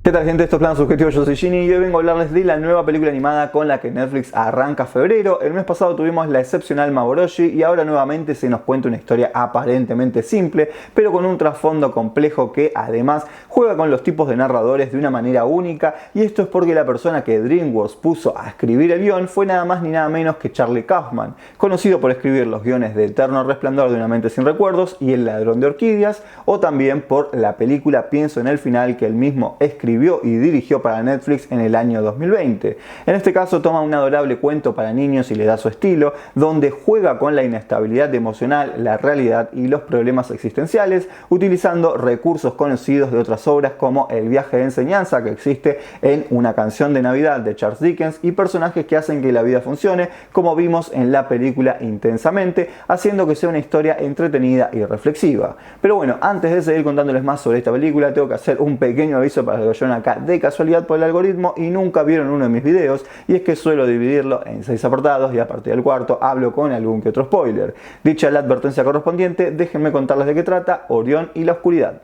¿Qué tal, gente? Esto es Plan Subjetivo, yo soy Ginny y hoy vengo a hablarles de la nueva película animada con la que Netflix arranca febrero. El mes pasado tuvimos la excepcional Maboroshi y ahora nuevamente se nos cuenta una historia aparentemente simple, pero con un trasfondo complejo que además juega con los tipos de narradores de una manera única, y esto es porque la persona que DreamWorks puso a escribir el guión fue nada más ni nada menos que Charlie Kaufman, conocido por escribir los guiones de Eterno Resplandor de una mente sin recuerdos y El ladrón de orquídeas, o también por la película Pienso en el final, que él mismo escribió y dirigió para Netflix en el año 2020. En este caso toma un adorable cuento para niños y le da su estilo, donde juega con la inestabilidad emocional, la realidad y los problemas existenciales, utilizando recursos conocidos de otras obras como el viaje de enseñanza que existe en Una canción de Navidad de Charles Dickens y personajes que hacen que la vida funcione, como vimos en la película Intensamente, haciendo que sea una historia entretenida y reflexiva. Pero bueno, antes de seguir contándoles más sobre esta película, tengo que hacer un pequeño aviso para los que vayan acá de casualidad por el algoritmo y nunca vieron uno de mis videos, y es que suelo dividirlo en 6 apartados y a partir del cuarto hablo con algún que otro spoiler. Dicha la advertencia correspondiente, déjenme contarles de qué trata Orión y la oscuridad.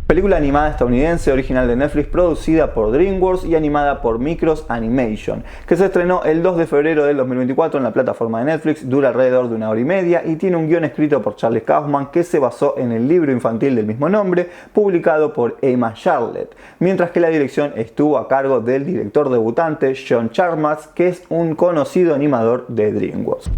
Película animada estadounidense original de Netflix, producida por DreamWorks y animada por Micros Animation, que se estrenó el 2 de febrero del 2024 en la plataforma de Netflix. Dura alrededor de 1 hora y media y tiene un guión escrito por Charlie Kaufman que se basó en el libro infantil del mismo nombre, publicado por Emma Charlotte, mientras que la dirección estuvo a cargo del director debutante John Chalmers, que es un conocido animador de DreamWorks.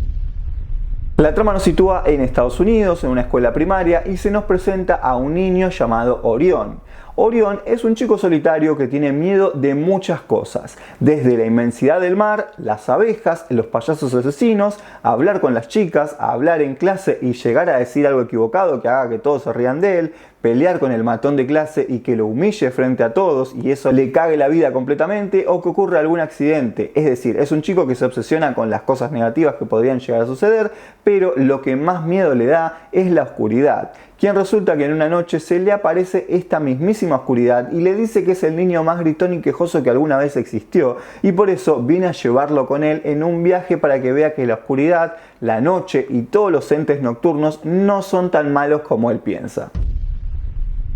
La trama nos sitúa en Estados Unidos, en una escuela primaria, y se nos presenta a un niño llamado Orión. Orión es un chico solitario que tiene miedo de muchas cosas, desde la inmensidad del mar, las abejas, los payasos asesinos, a hablar con las chicas, a hablar en clase y llegar a decir algo equivocado que haga que todos se rían de él, pelear con el matón de clase y que lo humille frente a todos y eso le cague la vida completamente, o que ocurra algún accidente. Es decir, es un chico que se obsesiona con las cosas negativas que podrían llegar a suceder, pero lo que más miedo le da es la oscuridad, quien resulta que en una noche se le aparece esta mismísima oscuridad y le dice que es el niño más gritón y quejoso que alguna vez existió, y por eso viene a llevarlo con él en un viaje para que vea que la oscuridad, la noche y todos los entes nocturnos no son tan malos como él piensa.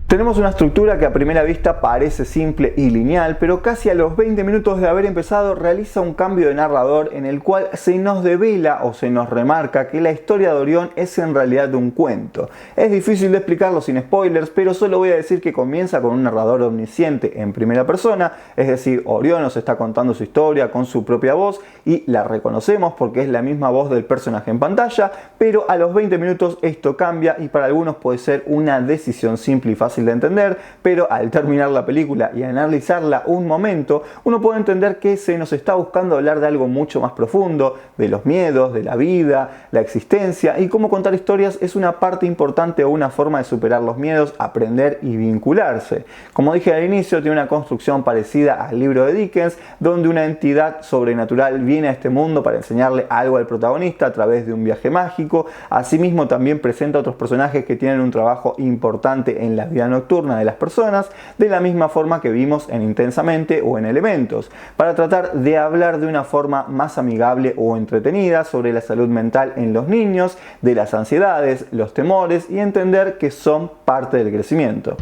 Tenemos una estructura que a primera vista parece simple y lineal, pero casi a los 20 minutos de haber empezado realiza un cambio de narrador en el cual se nos devela o se nos remarca que la historia de Orión es en realidad un cuento. Es difícil de explicarlo sin spoilers, pero solo voy a decir que comienza con un narrador omnisciente en primera persona, es decir, Orión nos está contando su historia con su propia voz y la reconocemos porque es la misma voz del personaje en pantalla, pero a los 20 minutos esto cambia y para algunos puede ser una decisión simple y fácil de entender, pero al terminar la película y analizarla un momento, uno puede entender que se nos está buscando hablar de algo mucho más profundo, de los miedos, de la vida, la existencia, y cómo contar historias es una parte importante o una forma de superar los miedos, aprender y vincularse. Como dije al inicio, tiene una construcción parecida al libro de Dickens, donde una entidad sobrenatural viene a este mundo para enseñarle algo al protagonista a través de un viaje mágico. Asimismo, también presenta otros personajes que tienen un trabajo importante en la vida nocturna de las personas, de la misma forma que vimos en Intensamente o en Elementos, para tratar de hablar de una forma más amigable o entretenida sobre la salud mental en los niños, de las ansiedades, los temores y entender que son parte del crecimiento.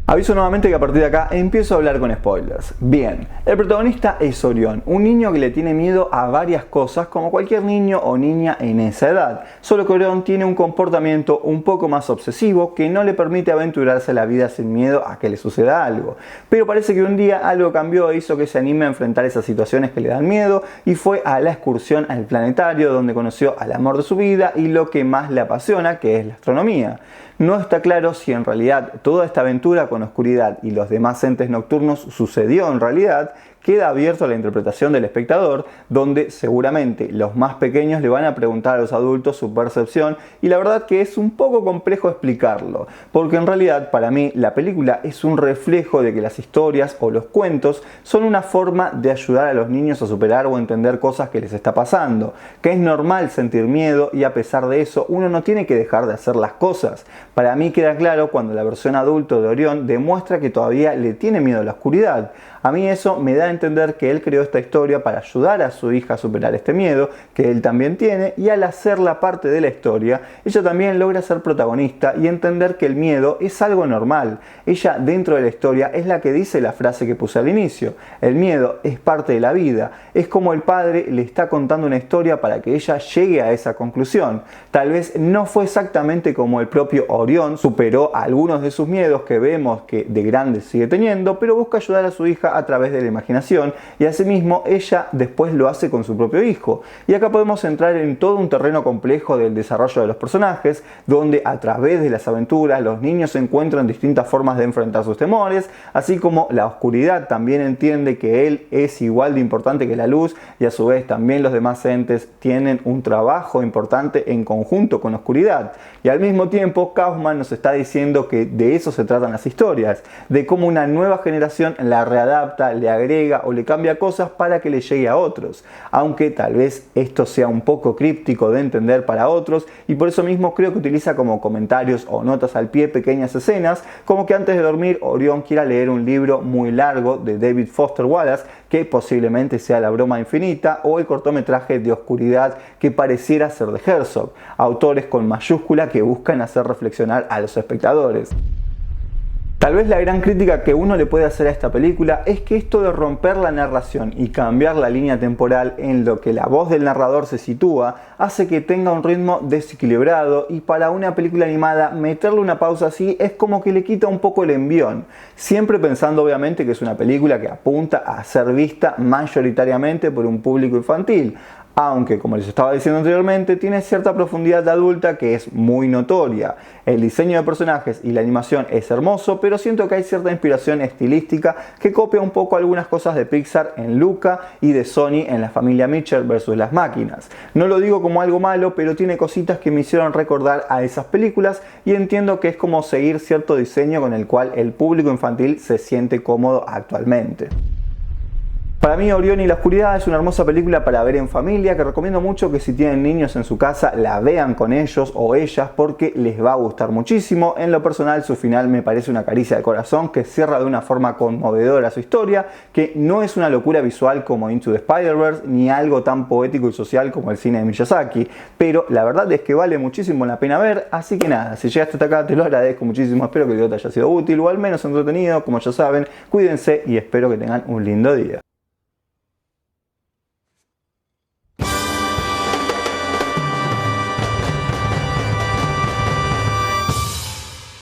Aviso nuevamente que a partir de acá empiezo a hablar con spoilers. Bien, el protagonista es Orión, un niño que le tiene miedo a varias cosas como cualquier niño o niña en esa edad, solo que Orión tiene un comportamiento un poco más obsesivo que no le permite aventurarse a la vida sin miedo a que le suceda algo. Pero parece que un día algo cambió e hizo que se anime a enfrentar esas situaciones que le dan miedo, y fue a la excursión al planetario donde conoció al amor de su vida y lo que más le apasiona, que es la astronomía. No está claro si en realidad toda esta aventura con oscuridad y los demás entes nocturnos sucedió en realidad. Queda abierto a la interpretación del espectador, donde seguramente los más pequeños le van a preguntar a los adultos su percepción, y la verdad que es un poco complejo explicarlo, porque en realidad para mí la película es un reflejo de que las historias o los cuentos son una forma de ayudar a los niños a superar o entender cosas que les está pasando, que es normal sentir miedo y a pesar de eso uno no tiene que dejar de hacer las cosas. Para mí queda claro cuando la versión adulto de Orión demuestra que todavía le tiene miedo a la oscuridad. A mí eso me da a entender que él creó esta historia para ayudar a su hija a superar este miedo que él también tiene, y al hacerla parte de la historia, ella también logra ser protagonista y entender que el miedo es algo normal. Ella, dentro de la historia, es la que dice la frase que puse al inicio: el miedo es parte de la vida. Es como el padre le está contando una historia para que ella llegue a esa conclusión. Tal vez no fue exactamente como el propio Orión superó algunos de sus miedos que vemos que de grande sigue teniendo, pero busca ayudar a su hija a través de la imaginación, y asimismo ella después lo hace con su propio hijo. Y acá podemos entrar en todo un terreno complejo del desarrollo de los personajes, donde a través de las aventuras los niños encuentran distintas formas de enfrentar sus temores, así como la oscuridad también entiende que él es igual de importante que la luz, y a su vez también los demás entes tienen un trabajo importante en conjunto con la oscuridad. Y al mismo tiempo Kaufman nos está diciendo que de eso se tratan las historias, de cómo una nueva generación la readapta, le agrega o le cambia cosas para que le llegue a otros, aunque tal vez esto sea un poco críptico de entender para otros, y por eso mismo creo que utiliza como comentarios o notas al pie pequeñas escenas, como que antes de dormir Orión quiera leer un libro muy largo de David Foster Wallace, que posiblemente sea La broma infinita, o el cortometraje de Oscuridad, que pareciera ser de Herzog, autores con mayúscula que buscan hacer reflexionar a los espectadores. Tal vez la gran crítica que uno le puede hacer a esta película es que esto de romper la narración y cambiar la línea temporal en lo que la voz del narrador se sitúa hace que tenga un ritmo desequilibrado, y para una película animada meterle una pausa así es como que le quita un poco el envión, siempre pensando obviamente que es una película que apunta a ser vista mayoritariamente por un público infantil, aunque, como les estaba diciendo anteriormente, tiene cierta profundidad adulta que es muy notoria. El diseño de personajes y la animación es hermoso, pero siento que hay cierta inspiración estilística que copia un poco algunas cosas de Pixar en Luca y de Sony en La familia Mitchell versus las máquinas. No lo digo como algo malo, pero tiene cositas que me hicieron recordar a esas películas, y entiendo que es como seguir cierto diseño con el cual el público infantil se siente cómodo actualmente. Para mí, Orión y la oscuridad es una hermosa película para ver en familia, que recomiendo mucho que si tienen niños en su casa la vean con ellos o ellas, porque les va a gustar muchísimo. En lo personal, su final me parece una caricia de corazón que cierra de una forma conmovedora su historia, que no es una locura visual como Into the Spider-Verse, ni algo tan poético y social como el cine de Miyazaki, pero la verdad es que vale muchísimo la pena ver. Así que nada, si llegaste hasta acá te lo agradezco muchísimo, espero que el video te haya sido útil o al menos entretenido. Como ya saben, cuídense y espero que tengan un lindo día.